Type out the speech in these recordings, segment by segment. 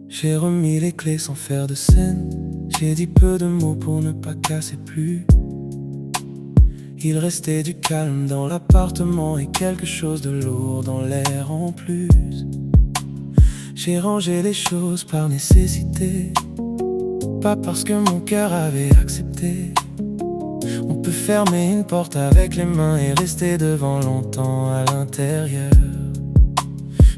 J'ai remis les clés sans faire de scène. J'ai dit peu de mots pour ne pas casser plus. Il restait du calme dans l'appartement et quelque chose de lourd dans l'air en plus. J'ai rangé les choses par nécessité, pas parce que mon cœur avait accepté. On peut fermer une porte avec les mains et rester devant longtemps à l'intérieur.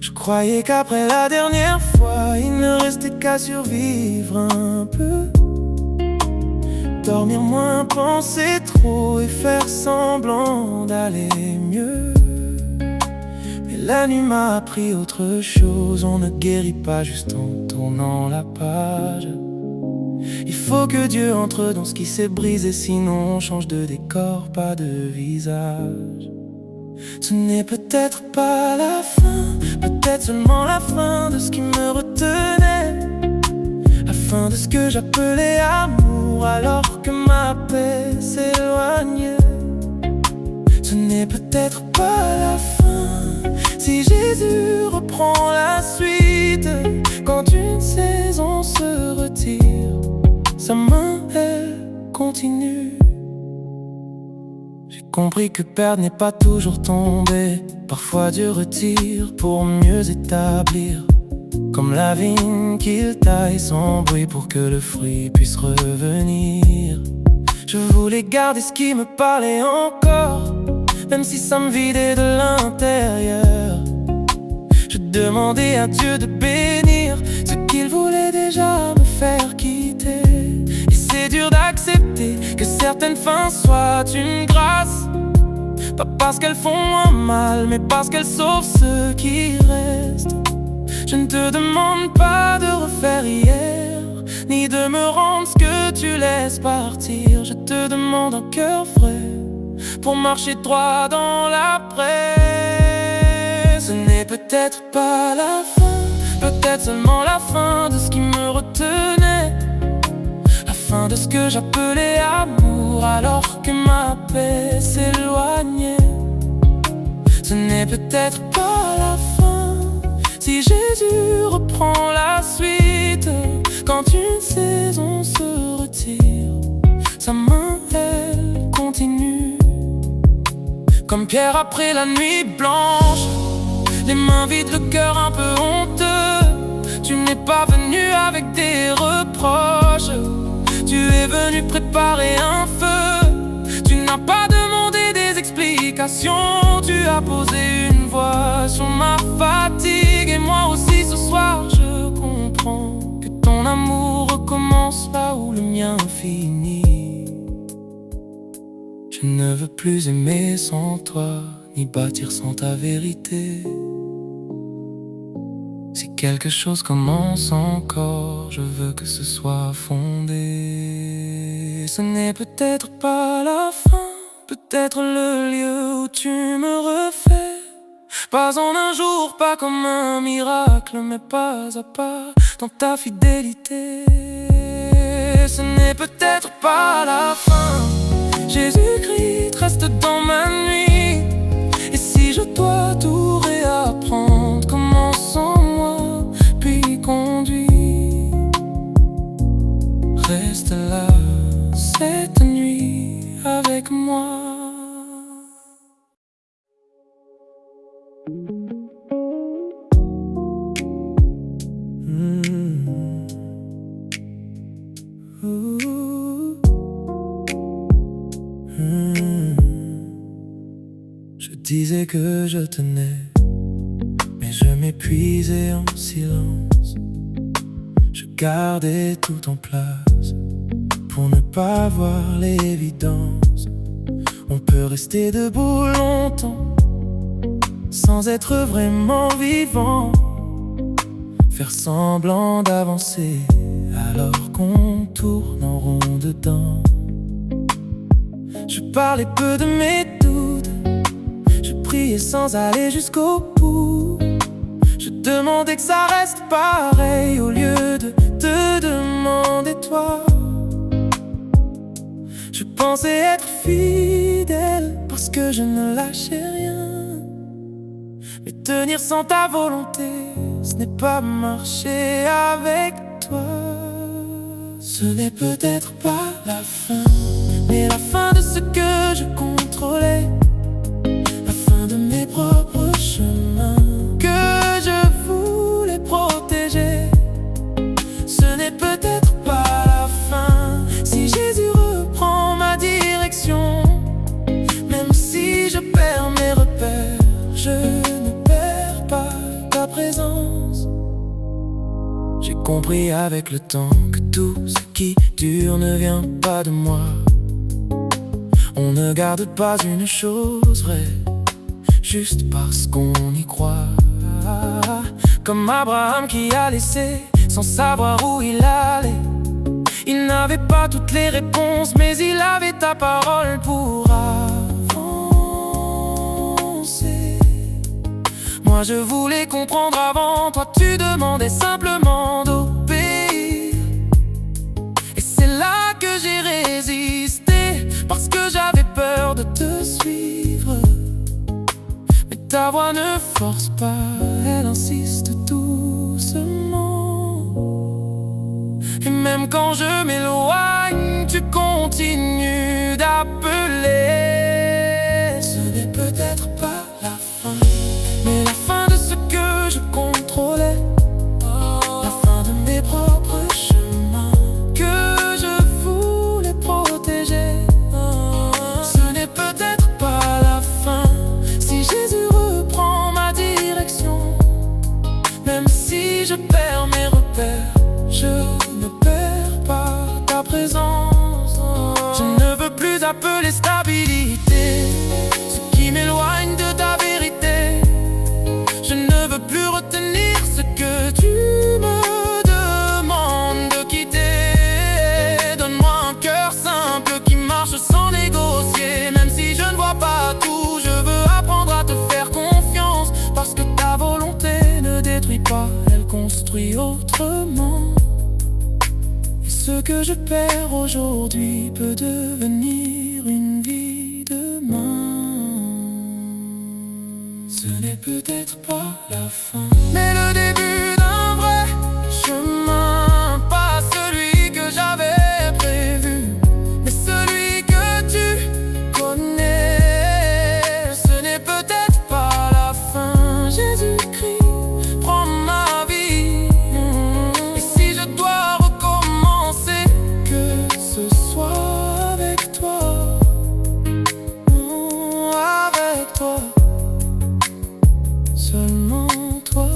Je croyais qu'après la dernière fois, il ne restait qu'à survivre un peu, dormir moins, penser trop et faire semblant d'aller mieux. Mais la nuit m'a appris autre chose. On ne guérit pas juste en tournant la page. Il faut que Dieu entre dans ce qui s'est brisé, sinon on change de décor, pas de visage. Ce n'est peut-être pas la fin, peut-être seulement la fin de ce qui me retenait, la fin de ce que j'appelais amour, alors que ma paix s'éloignait. Ce n'est peut-être pas la fin, si Jésus reprend la suite. Quand une saison se retire, sa main, elle, continue. J'ai compris que perdre n'est pas toujours tomber. Parfois Dieu retire pour mieux établir, comme la vigne qu'il taille sans bruit pour que le fruit puisse revenir. Je voulais garder ce qui me parlait encore, même si ça me vidait de l'intérieur. Je demandais à Dieu de bénir ce qu'il voulait déjà me faire quitter. Et c'est dur d'accepter que certaines fins soient une grâce, pas parce qu'elles font un mal, mais parce qu'elles sauvent ceux qui restent. Je ne te demande pas de refaire hier, ni de me rendre ce que tu laisses partir. Je te demande un cœur vrai pour marcher droit dans l'après. Ce n'est peut-être pas la fin, peut-être seulement la fin de ce qui me retenait, la fin de ce que j'appelais amour, alors que ma paix s'éloignait. Ce n'est peut-être pas la fin, si Jésus reprend la suite. Quand une saison se retire, sa main, elle, continue. Comme Pierre après la nuit blanche, les mains vides, le cœur un peu honteux. Tu n'es pas venu avec des reproches, tu es venu préparer un feu. Tu n'as pas demandé des explications, tu as posé une voix sur ma fatigue. Et moi aussi ce soir je comprends que ton amour recommence là où le mien finit. Je ne veux plus aimer sans toi, ni bâtir sans ta vérité. Si quelque chose commence encore, je veux que ce soit fondé. Ce n'est peut-être pas la fin, peut-être le lieu où tu me refais. Pas en un jour, pas comme un miracle, mais pas à pas dans ta fidélité. Ce n'est peut-être pas la fin, Jésus-Christ reste dans ma nuit. Et si je dois tout réapprendre, commence en moi, puis conduis. Reste là cette nuit avec moi. Je disais que je tenais, mais je m'épuisais en silence. Je gardais tout en place pour ne pas voir l'évidence. On peut rester debout longtemps sans être vraiment vivant, faire semblant d'avancer alors qu'on tourne en rond dedans. Je parlais peu de mes doutes, je priais sans aller jusqu'au bout. Je demandais que ça reste pareil au lieu de te demander toi. toi. Je pensais être fidèle parce que je ne lâchais rien. Mais tenir sans ta volonté, ce n'est pas marcher avec toi. Ce n'est peut-être pas la fin, mais la fin de ce que je contrôlais, la fin de mes propres chemins que je voulais protéger. Ce n'est peut-être pas la fin si Jésus reprend ma direction. Même si je perds mes repères, je ne perds pas ta présence. J'ai compris avec le temps que tout ce qui dure ne vient pas de moi. On ne garde pas une chose vraie juste parce qu'on y croit. Comme Abraham qui a laissé sans savoir où il allait. Il n'avait pas toutes les réponses, mais il avait ta parole pour avancer. Moi je voulais comprendre avant, toi tu demandais simplement d'obéir. Et c'est là que j'ai résisté, parce que j'avais peur de te suivre. Mais ta voix ne force pas, elle insiste doucement. Et même quand je m'éloigne, tu continues d'appeler. Ce n'est peut-être pas la fin, mais la fin de ce que je contrôlais, la fin de mes propres chemins que je voulais protéger. Ce n'est peut-être pas la fin si Jésus reprend ma direction. Même si je perds mes repères, je ne perds pas ta présence. Je ne veux plus appeler stabilité ce qui m'éloigne de ta vérité. Je ne veux plus retenir ce que tu me demandes de quitter. Donne-moi un cœur simple qui marche sans négocier. Même si je ne vois pas tout, je veux apprendre à te faire confiance. Parce que ta volonté ne détruit pas, elle construit autrement. Et ce que je perds aujourd'hui peut devenir une vie demain. Ce n'est peut-être pas la fin, mais le début d'un vrai chemin. Pas celui que j'avais prévu, mais celui que tu connais. Ce n'est peut-être pas la fin, Jésus-Christ, prends ma vie. Et si je dois recommencer, que ce soit avec toi, avec toi, seulement toi.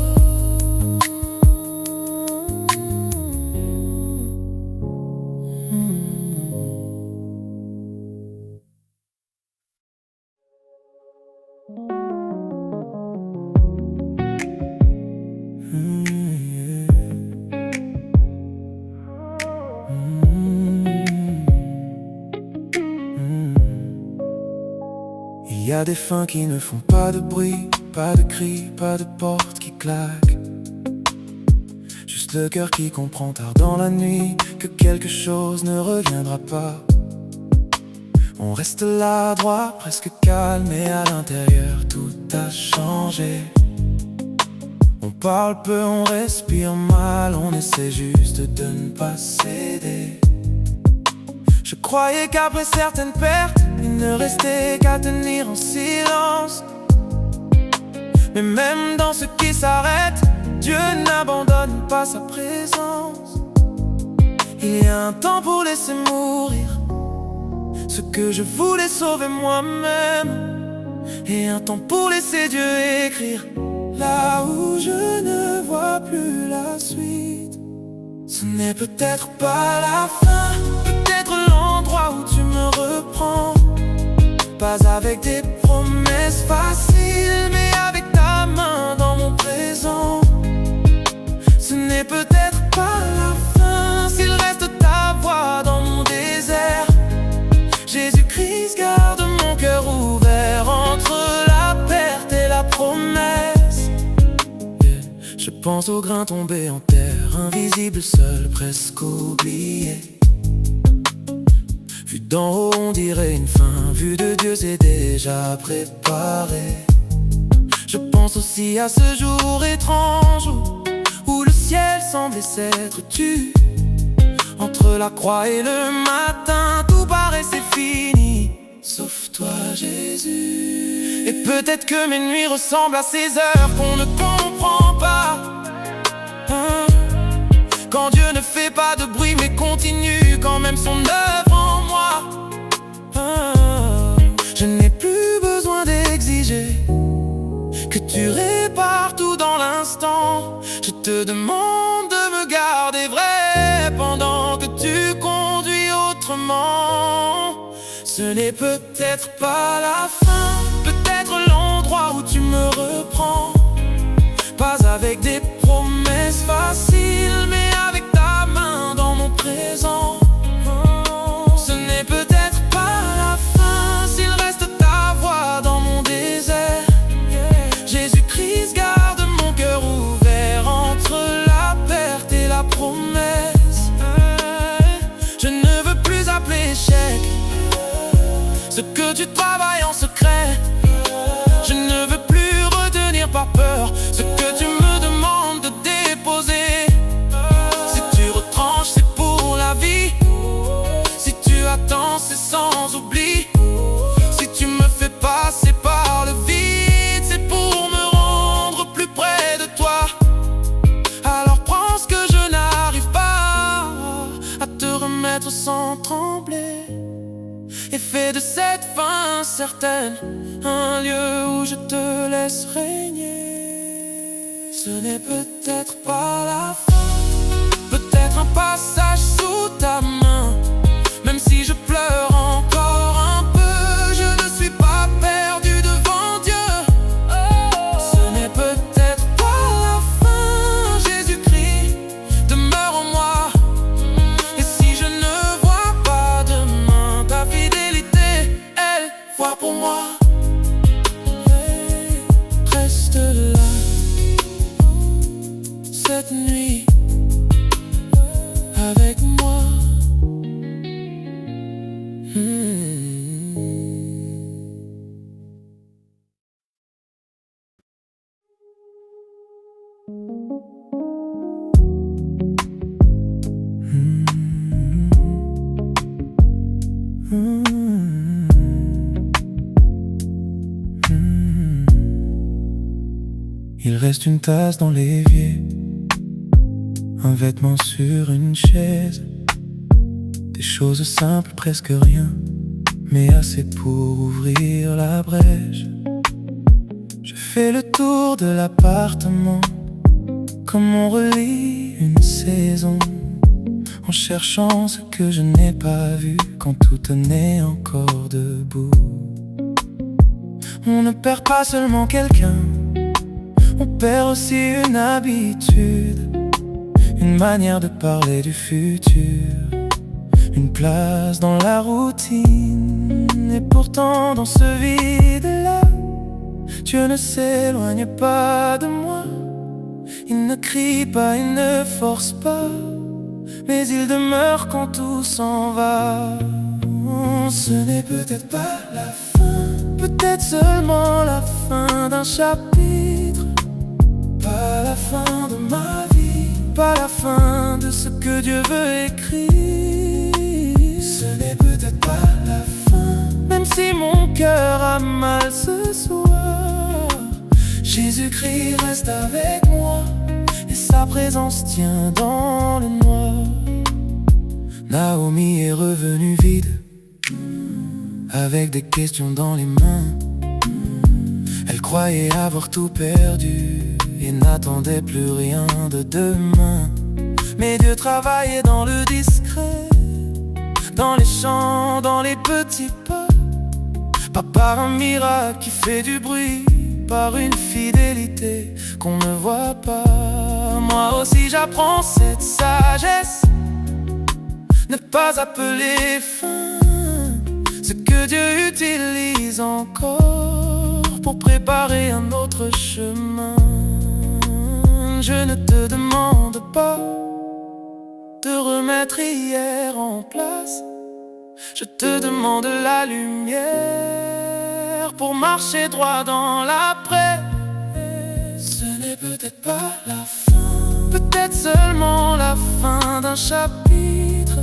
Il y a des fins qui ne font pas de bruit, pas de cris, pas de porte qui claque. Juste le cœur qui comprend tard dans la nuit que quelque chose ne reviendra pas. On reste là droit, presque calme, et à l'intérieur tout a changé. On parle peu, on respire mal, on essaie juste de ne pas céder. Je croyais qu'après certaines pertes, il ne restait qu'à tenir en silence. Mais même dans ce qui s'arrête, Dieu n'abandonne pas sa présence. Il y a un temps pour laisser mourir ce que je voulais sauver moi-même, et un temps pour laisser Dieu écrire là où je ne vois plus la suite. Ce n'est peut-être pas la fin, peut-être l'endroit où tu me reprends. Pas avec des promesses faciles, mais avec ta main dans mon présent. Ce n'est peut-être pas la fin s'il reste ta voix dans mon désert. Jésus-Christ, garde mon cœur ouvert entre la perte et la promesse. Je pense aux grains tombés en terre, invisible, seul, presque oublié. Vu d'en haut on dirait une fin, vue de Dieu c'est déjà préparé. Je pense aussi à ce jour étrange où le ciel semblait s'être tu. Entre la croix et le matin, tout paraissait fini, sauf toi Jésus. Et peut-être que mes nuits ressemblent à ces heures qu'on ne comprend pas, quand Dieu ne fait pas de bruit mais continue quand même son œuvre en moi. Je n'ai plus besoin d'exiger que tu répares tout dans l'instant. Je te demande de me garder vrai pendant que tu conduis autrement. Ce n'est peut-être pas la fin, peut-être l'endroit où tu me reprends. Pas avec des promesses faciles, mais avec ta main dans mon présent. Ce n'est peut-être pas la fin s'il reste ta voix dans mon désert. Jésus-Christ garde mon cœur ouvert entre la perte et la promesse. Je ne veux plus appeler échec ce que tu travailles en secret. Je ne veux plus retenir par peur ce que tu me demandes de déposer. Si tu retranches, c'est pour la vie. Si tu attends, c'est sans oubli. Si tu me fais passer par le vide, c'est pour me rendre plus près de toi. Alors prends ce que je n'arrive pas à te remettre sans trembler, et fais de cette fin certaine un lieu où je te laisse régner. Ce n'est peut-être pas la fin, peut-être un passage sous ta main. Même si je pleure encore un peu, je ne suis pas perdu devant Dieu. Ce n'est peut-être pas la fin, Jésus-Christ demeure en moi. Et si je ne vois pas demain, ta fidélité, elle voit pour moi. Reste là cette nuit avec moi. Il reste une tasse dans l'évier, un vêtement sur une chaise, des choses simples, presque rien, mais assez pour ouvrir la brèche. Je fais le tour de l'appartement, comme on relit une saison, en cherchant ce que je n'ai pas vu quand tout tenait encore debout. On ne perd pas seulement quelqu'un, on perd aussi une habitude, une manière de parler du futur, une place dans la routine. Et pourtant dans ce vide-là, Dieu ne s'éloigne pas de moi. Il ne crie pas, il ne force pas, mais il demeure quand tout s'en va. Ce n'est peut-être pas la fin, peut-être seulement la fin d'un chapitre. Pas la fin de ma vie, pas la fin de ce que Dieu veut écrire. Ce n'est peut-être pas la fin, même si mon cœur a mal ce soir. Jésus-Christ reste avec moi, et sa présence tient dans le noir. Naomi est revenue vide, avec des questions dans les mains. Elle croyait avoir tout perdu et n'attendait plus rien de demain. Mais Dieu travaillait dans le discret, dans les champs, dans les petits pas. Pas par un miracle qui fait du bruit, par une fidélité qu'on ne voit pas. Moi aussi j'apprends cette sagesse, ne pas appeler fin ce que Dieu utilise encore pour préparer un autre chemin. Je ne te demande pas mettre hier en place. Je te demande la lumière pour marcher droit dans l'après. Ce n'est peut-être pas la fin, peut-être seulement la fin d'un chapitre.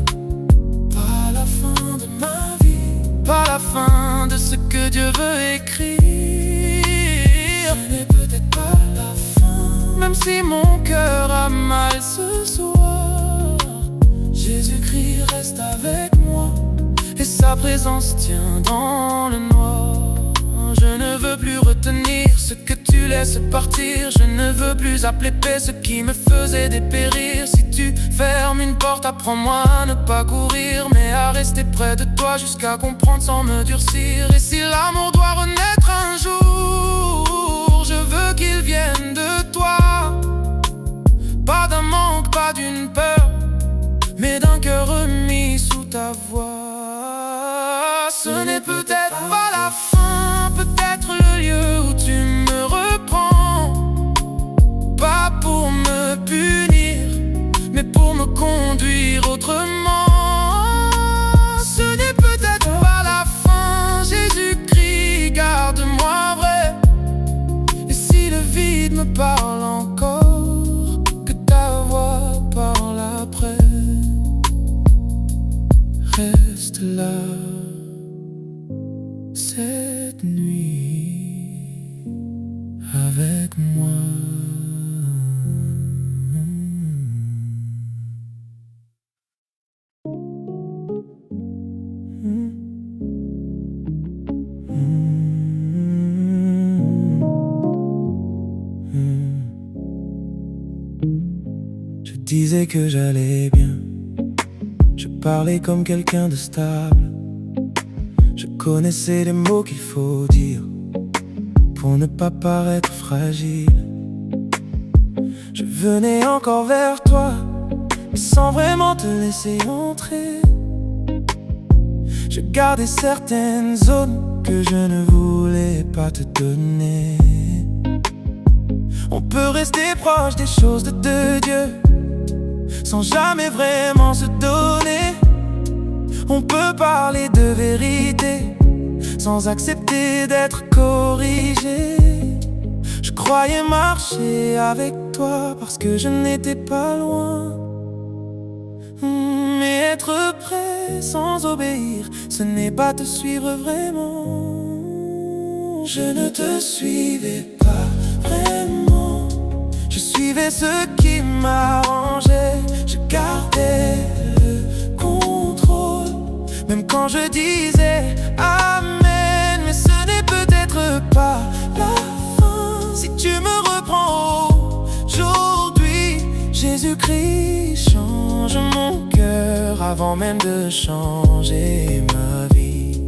Pas la fin de ma vie, pas la fin de ce que Dieu veut écrire. Ce n'est peut-être pas la fin, même si mon cœur a mal ce soir. Jésus-Christ reste avec moi et sa présence tient dans le noir. Je ne veux plus retenir ce que tu laisses partir. Je ne veux plus appeler paix ce qui me faisait dépérir. Si tu fermes une porte, apprends-moi à ne pas courir, mais à rester près de toi jusqu'à comprendre sans me durcir. Et si l'amour doit renaître un jour, je veux qu'il vienne de toi. Pas d'un manque, pas d'une peur, mais d'un cœur remis sous ta voix. Ce n'est peut-être pas la fin, peut-être le lieu où tu me reprends. Pas pour me punir, mais pour me conduire autrement. Ce n'est peut-être pas la fin, Jésus-Christ, garde-moi vrai. Et si le vide me parle encore, que ta voix parle après. Reste là cette nuit avec moi. Je disais que j'allais bien, je parlais comme quelqu'un de stable. Je connaissais les mots qu'il faut dire pour ne pas paraître fragile. Je venais encore vers toi, mais sans vraiment te laisser entrer. Je gardais certaines zones que je ne voulais pas te donner. On peut rester proche des choses de Dieu sans jamais vraiment se donner. On peut parler de vérité sans accepter d'être corrigé. Je croyais marcher avec toi parce que je n'étais pas loin. Mais être prêt sans obéir, ce n'est pas te suivre vraiment. Je ne te suivais pas vraiment, je suivais ce qui m'arrangeait. Je gardais le contrôle, même quand je disais Amen. Mais ce n'est peut-être pas la fin. Si tu me reprends aujourd'hui, Jésus-Christ change mon cœur avant même de changer ma vie.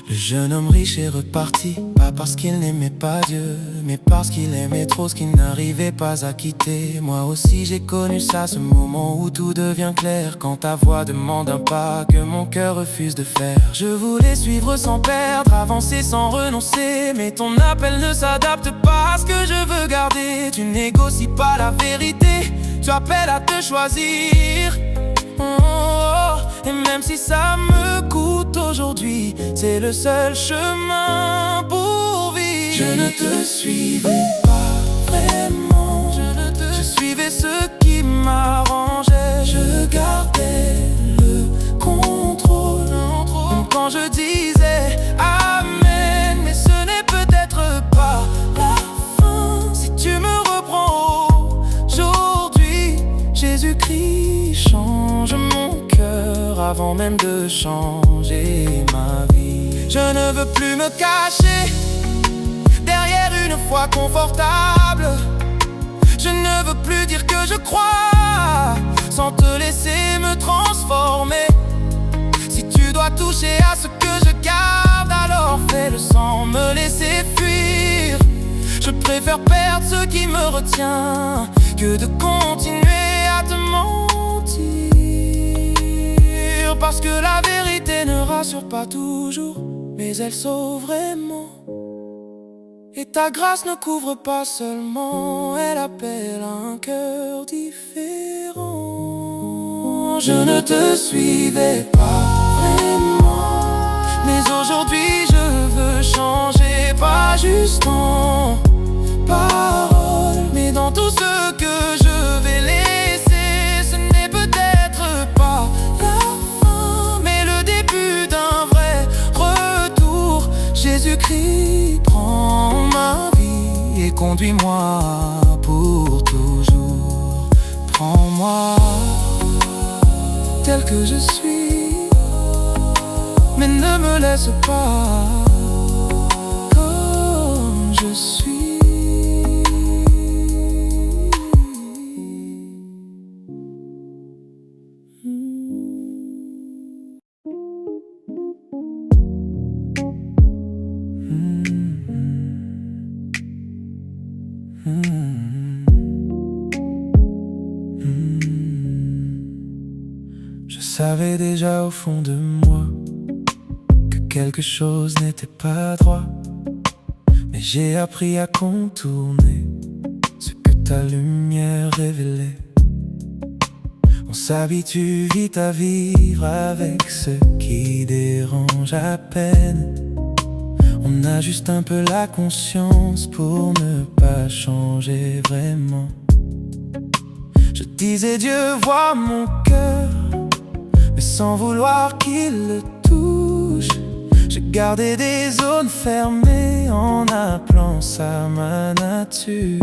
Le jeune homme riche est reparti, pas parce qu'il n'aimait pas Dieu, mais parce qu'il aimait trop ce qu'il n'arrivait pas à quitter. Moi aussi j'ai connu ça, ce moment où tout devient clair, quand ta voix demande un pas que mon cœur refuse de faire. Je voulais suivre sans perdre, avancer sans renoncer, mais ton appel ne s'adapte pas à ce que je veux garder. Tu négocies pas la vérité, tu appelles à te choisir. Et même si ça me coûte aujourd'hui, c'est le seul chemin pour vivre. Je ne te suivais pas vraiment, je suivais ce qui m'arrangeait. Je gardais le contrôle, même quand je disais Amen. Mais ce n'est peut-être pas la fin. Si tu me reprends aujourd'hui, Jésus-Christ change mon cœur avant même de changer ma vie. Je ne veux plus me cacher derrière une foi confortable. Je ne veux plus dire que je crois sans te laisser me transformer. Si tu dois toucher à ce que je garde, alors fais-le sans me laisser fuir. Je préfère perdre ce qui me retient que de continuer à te mentir. Parce que la vérité ne rassure pas toujours, mais elle sauve vraiment. Et ta grâce ne couvre pas seulement, elle appelle un cœur différent. je ne te suivais pas vraiment. Mais aujourd'hui je veux changer, pas juste en parole, mais dans tout ce que je vais laisser. Ce n'est peut-être pas la fin, mais le début d'un vrai retour. Jésus-Christ, prends ma vie et conduis-moi pour toujours. Prends-moi tel que je suis, mais ne me laisse pas comme je suis. Je savais déjà au fond de moi que quelque chose n'était pas droit, mais j'ai appris à contourner ce que ta lumière révélait. On s'habitue vite à vivre avec ce qui dérange à peine. On a juste un peu la conscience pour ne pas changer vraiment. Je disais Dieu voit mon cœur, mais sans vouloir qu'il le touche. Je gardais des zones fermées en appelant ça ma nature.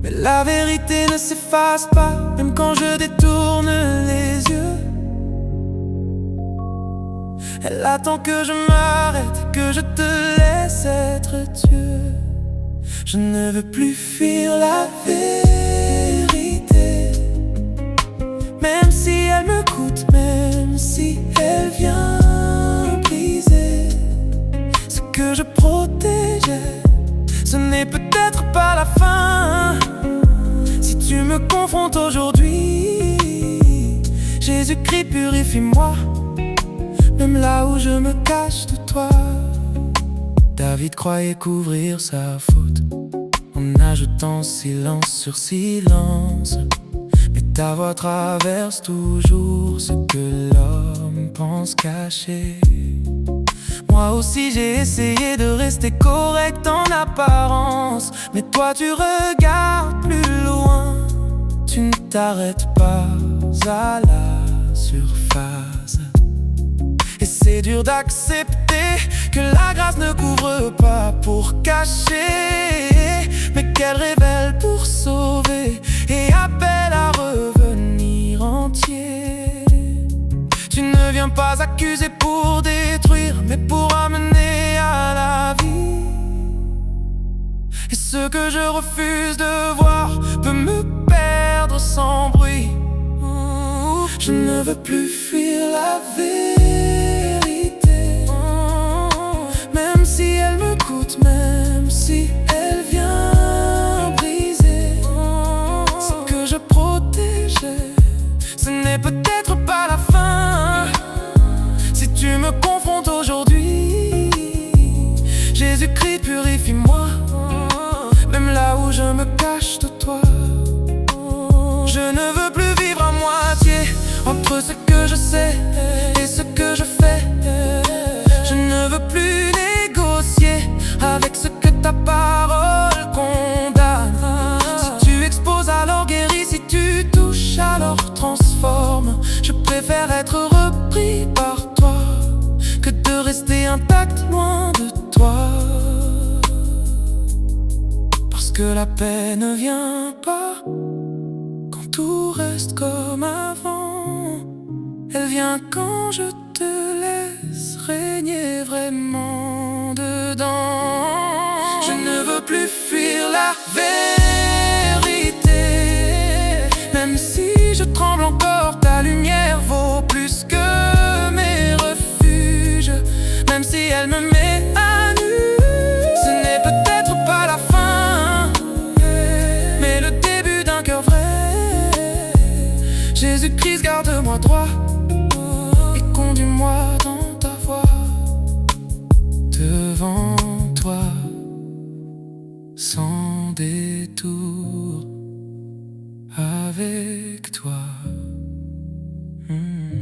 Mais la vérité ne s'efface pas, même quand je détourne les yeux. Elle attend que je m'arrête, que je te laisse être Dieu. Je ne veux plus fuir la vérité, même si elle me coûte, même si elle vient briser ce que je protégeais. Ce n'est peut-être pas la fin. Si tu me confrontes aujourd'hui, Jésus-Christ, purifie-moi, même là où je me cache de toi. David croyait couvrir sa faute en ajoutant silence sur silence, mais ta voix traverse toujours ce que l'homme pense cacher. Moi aussi j'ai essayé de rester correct en apparence, mais toi tu regardes plus loin. Tu ne t'arrêtes pas à la surface. Et c'est dur d'accepter que la grâce ne couvre pas pour cacher, mais qu'elle révèle pour sauver et appelle à revenir entier. Tu ne viens pas accuser pour détruire, mais pour amener à la vie. Et ce que je refuse de voir peut me perdre sans bruit. Je ne veux plus fuir la vérité, même si elle me coûte, même si elle vient briser ce que je protégeais. Ce n'est peut-être pas la fin. Si tu me confrontes aujourd'hui, Jésus-Christ, purifie-moi, même là où je me cache de toi. Je ne veux plus vivre à moitié entre ce que je sais et ce que je fais. Je ne veux plus négocier avec ce que ta parole condamne. Si tu exposes, alors guéris. Si tu touches, alors transforme. Je préfère être repris par toi que de rester intact loin de toi. Parce que la paix ne vient pas quand tout reste comme avant. Elle vient quand je te laisse régner vraiment dedans. Je ne veux plus fuir la vérité, même si je tremble encore. Ta lumière vaut plus que mes refuges, même si elle me met à nu. Ce n'est peut-être pas la fin, mais le début d'un cœur vrai. Jésus-Christ, garde-moi droit et conduis-moi dans ta voie. Devant toi, sans détour, avec toi. Hmm.